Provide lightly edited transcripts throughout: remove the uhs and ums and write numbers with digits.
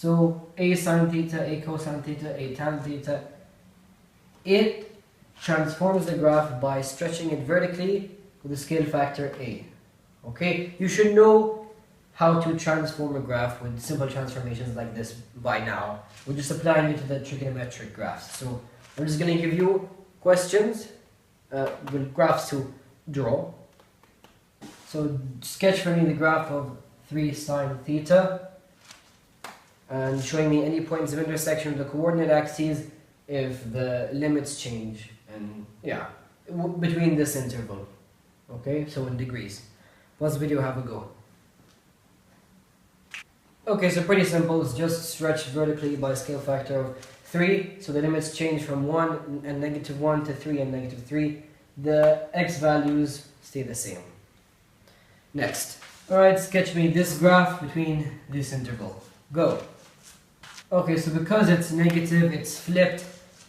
So a sine theta, a cosine theta, a tan theta, it transforms the graph by stretching it vertically with a scale factor a. Okay, you should know how to transform a graph with simple transformations like this by now. We're just applying it to the trigonometric graphs. So I'm just going to give you questions with graphs to draw. So sketch for me the graph of 3 sine theta and showing me any points of intersection of the coordinate axes if the limits change, and yeah, between this interval. Okay, so in degrees. Pause the video, have a go. Okay, so pretty simple. It's just stretched vertically by a scale factor of 3. So the limits change from 1 and -1 to 3 and -3. The x values stay the same. Next. Alright, sketch me this graph between this interval. Go. Okay, so because it's negative, it's flipped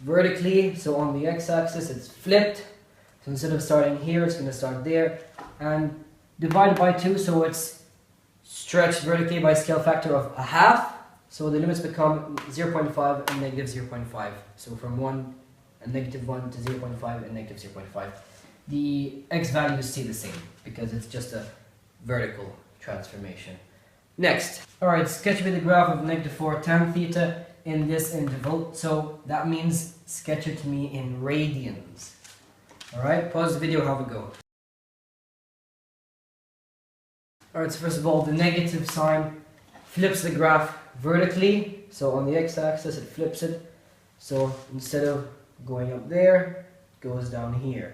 vertically. So on the x-axis, it's flipped. So instead of starting here, it's going to start there. And divide by 2, so it's stretched vertically by a scale factor of a half. So the limits become 0.5 and -0.5. So from 1 and -1 to 0.5 and -0.5. The x values stay the same because it's just a vertical transformation. Next. Alright, sketch me the graph of -4 tan theta in this interval. So that means sketch it to me in radians. Alright, pause the video, have a go. Alright, so first of all, the negative sign flips the graph vertically. So on the x-axis, it flips it. So instead of going up there, it goes down here.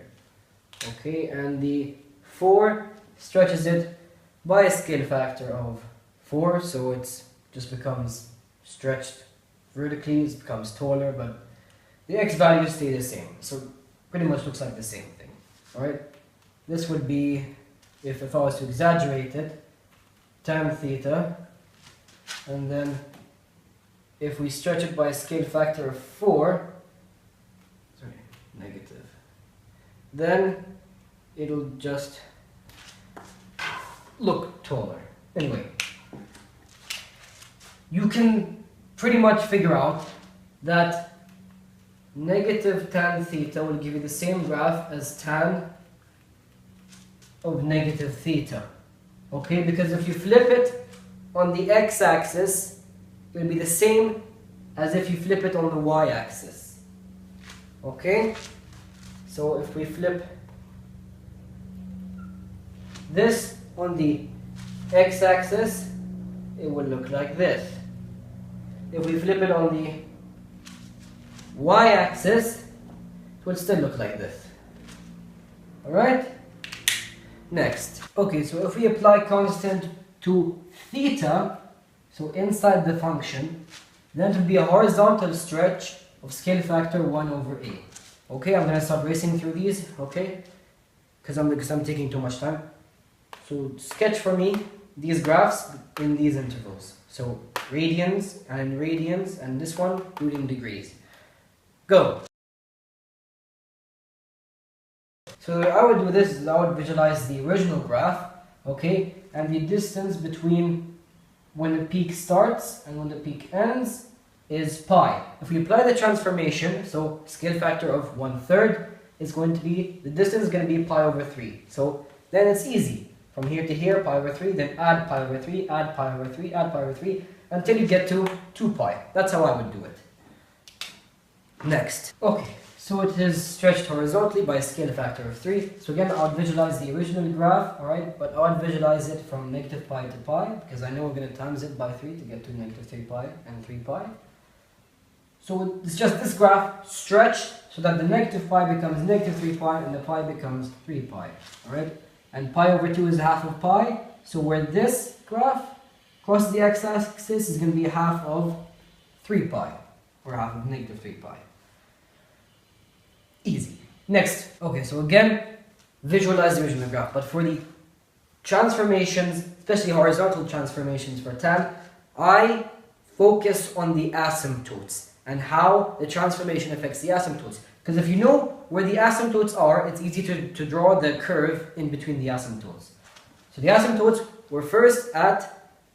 Okay, and the 4 stretches it by a scale factor of 4, so it just becomes stretched vertically, it becomes taller, but the x values stay the same. So pretty much looks like the same thing. Alright, this would be, if I was to exaggerate it, tan theta, and then if we stretch it by a scale factor of 4, sorry, negative, then it'll just look taller. Anyway, you can pretty much figure out that negative tan theta will give you the same graph as tan of negative theta. Okay, because if you flip it on the x-axis, it will be the same as if you flip it on the y-axis. Okay, so if we flip this on the x-axis, it will look like this. If we flip it on the y-axis, it will still look like this. Alright? Next. Okay, so if we apply constant to theta, so inside the function, then it will be a horizontal stretch of scale factor 1 over a. Okay, I'm going to start racing through these, okay? Because I'm taking too much time. So sketch for me these graphs in these intervals. So radians, and this one do it in degrees. Go! So the way I would do this is I would visualize the original graph, okay, and the distance between when the peak starts and when the peak ends is pi. If we apply the transformation, so scale factor of 1/3 is going to be, the distance is going to be pi over 3. So then it's easy. From here to here, pi over 3, then add pi over 3, add pi over 3, add pi over 3, until you get to 2 pi. That's how I would do it. Next. Okay, so it is stretched horizontally by a scale factor of 3. So again, I would visualize the original graph, alright, but I would visualize it from negative pi to pi, because I know we're going to times it by 3 to get to negative 3 pi and 3 pi. So it's just this graph stretched so that the negative pi becomes negative 3 pi and the pi becomes 3 pi, alright? And pi over 2 is half of pi, so where this graph crosses the x-axis is going to be half of 3 pi, or half of negative 3 pi. Easy. Next. Okay, so again, visualize the original graph, but for the transformations, especially horizontal transformations for tan, I focus on the asymptotes and how the transformation affects the asymptotes. Because if you know where the asymptotes are, it's easy to draw the curve in between the asymptotes. So the asymptotes were first at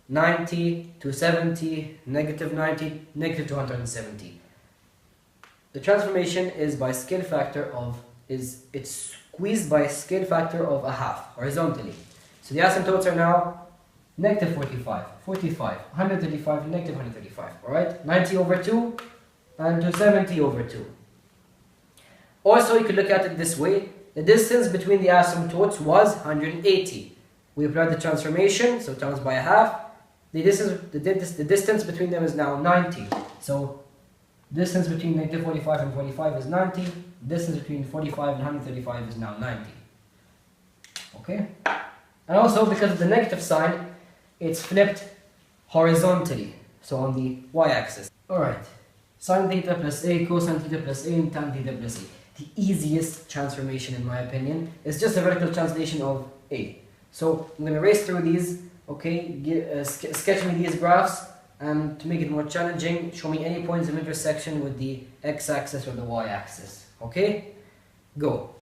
90, 270, negative 90, negative 270. The transformation is by scale factor of, it's squeezed by a scale factor of a half, horizontally. So the asymptotes are now negative 45, 45, 135, negative 135, alright? 90 over 2 and 270 over 2. Also, you could look at it this way. The distance between the asymptotes was 180. We applied the transformation, so times by a half. The distance between them is now 90. So distance between negative 45 and 45 is 90. Distance between 45 and 135 is now 90. Okay? And also, because of the negative sign, it's flipped horizontally, so on the y-axis. Alright, sine theta plus a, cosine theta plus a, and tan theta plus a. The easiest transformation, in my opinion, is just a vertical translation of a. So I'm going to race through these, okay, sketch me these graphs, and to make it more challenging, show me any points of intersection with the x-axis or the y-axis. Okay? Go.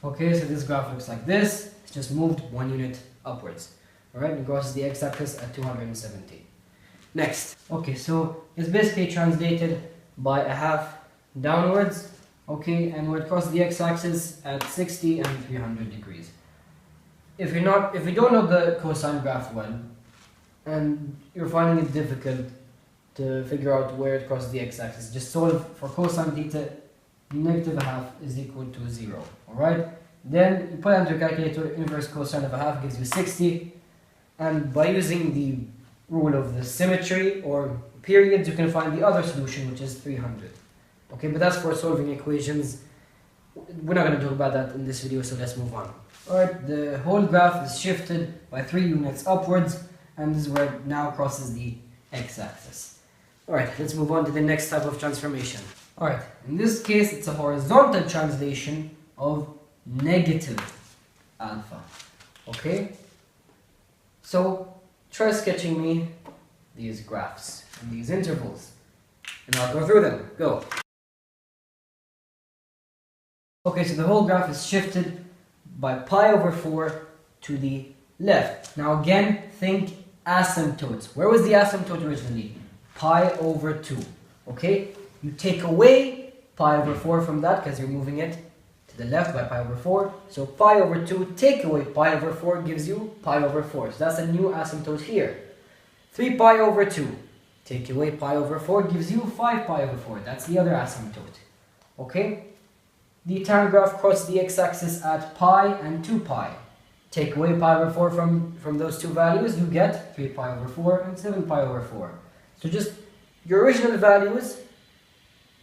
Okay, so this graph looks like this. It's just moved 1 unit upwards. Alright, it crosses the x-axis at 270. Next. Okay, so it's basically translated by a half downwards. Okay, and where it crosses the x-axis at 60 and 300 degrees. If you don't know the cosine graph well, and you're finding it difficult to figure out where it crosses the x-axis, just solve for cosine theta. Negative a half is equal to 0. Alright? Then you put it into your calculator, inverse cosine of a half gives you 60. And by using the rule of the symmetry or periods, you can find the other solution, which is 300. Okay, but that's for solving equations. We're not going to talk about that in this video, so let's move on. Alright, the whole graph is shifted by 3 units upwards, and this is where it now crosses the x-axis. Alright, let's move on to the next type of transformation. Alright, in this case, it's a horizontal translation of negative alpha. Okay? So, try sketching me these graphs and these intervals, and I'll go through them. Go. Okay, so the whole graph is shifted by pi over 4 to the left. Now again, think asymptotes. Where was the asymptote originally? Pi over 2. Okay? You take away pi over 4 from that because you're moving it to the left by pi over 4. So pi over 2 take away pi over 4 gives you pi over 4. So that's a new asymptote here. 3 pi over 2 take away pi over 4 gives you 5 pi over 4. That's the other asymptote. Okay? The tan graph crosses the x-axis at pi and 2 pi. Take away pi over 4 from those two values, you get 3 pi over 4 and 7 pi over 4. So just your original values,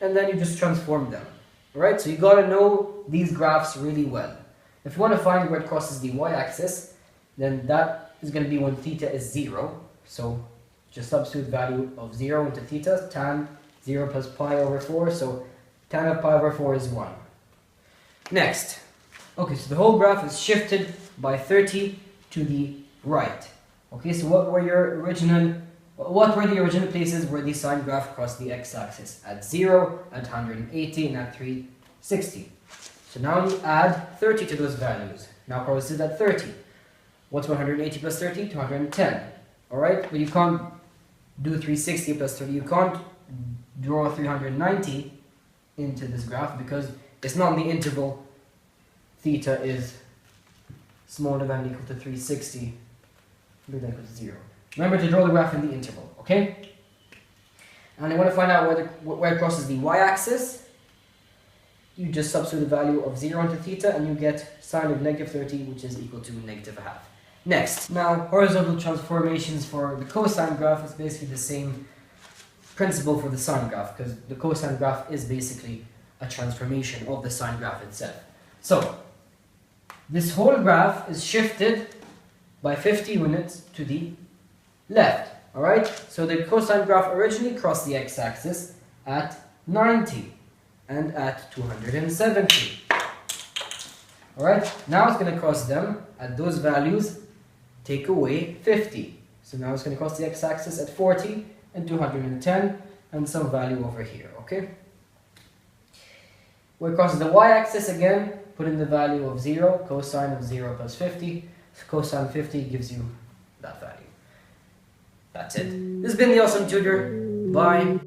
and then you just transform them. Alright, so you gotta know these graphs really well. If you want to find where it crosses the y-axis, then that is going to be when theta is 0. So just substitute value of 0 into theta, tan 0 plus pi over 4, so tan of pi over 4 is 1. Next. Okay, so the whole graph is shifted by 30 to the right. Okay, so what were the original places where the sine graph crossed the x-axis? At 0, at 180, and at 360. So now you add 30 to those values. Now crosses at 30. What's 180 plus 30? 210. Alright, but you can't do 360 plus 30. You can't draw 390 into this graph because it's not in the interval theta is smaller than or equal to 360, bigger than or equal to 0. Remember to draw the graph in the interval, okay? And I want to find out where it crosses the y-axis. You just substitute the value of 0 into theta and you get sine of negative 30, which is equal to negative a half. Next, now horizontal transformations for the cosine graph is basically the same principle for the sine graph, because the cosine graph is basically a transformation of the sine graph itself. So, this whole graph is shifted by 50 units to the left. Alright, so the cosine graph originally crossed the x-axis at 90 and at 270. Alright, now it's going to cross them at those values, take away 50. So now it's going to cross the x-axis at 40 and 210 and some value over here, okay? Where it crosses the y-axis again, put in the value of 0, cosine of 0 plus 50. cosine 50 gives you that value. That's it. This has been the Awesome Tutor. Bye.